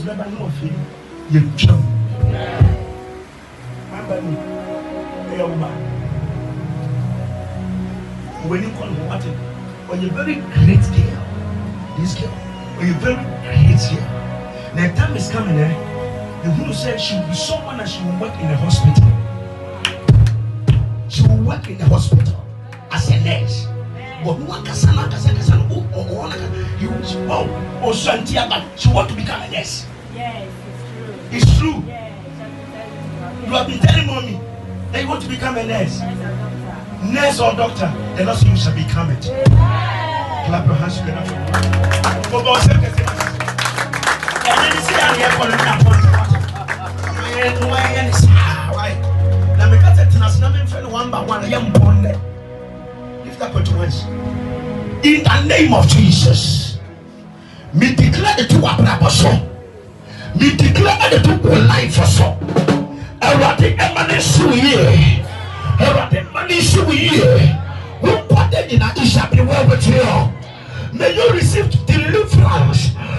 Remember, no fear. You jump. Remember me. Hey, woman. When you call what? When you're very great girl, this girl, when you're very great girl, the time is coming, the woman said she will be someone that she will work in a hospital. She will work in the hospital as a nurse. But she want to become a nurse. Yes, it's true. It's true. Yes, you have been telling mommy that you want to become a nurse. Nurse or doctor, and also you shall become it. Clap your hands together for me. For God sake, and then you say, I'm here for the why? Now, we got a tennis number one by one. I am born there. Lift up your hands. In the name of Jesus, me declare the two abrabaso. Me declare the two life for so. Everything emanates to you. Everything emanates to you. Who put it in a shall be well with you. May you receive deliverance.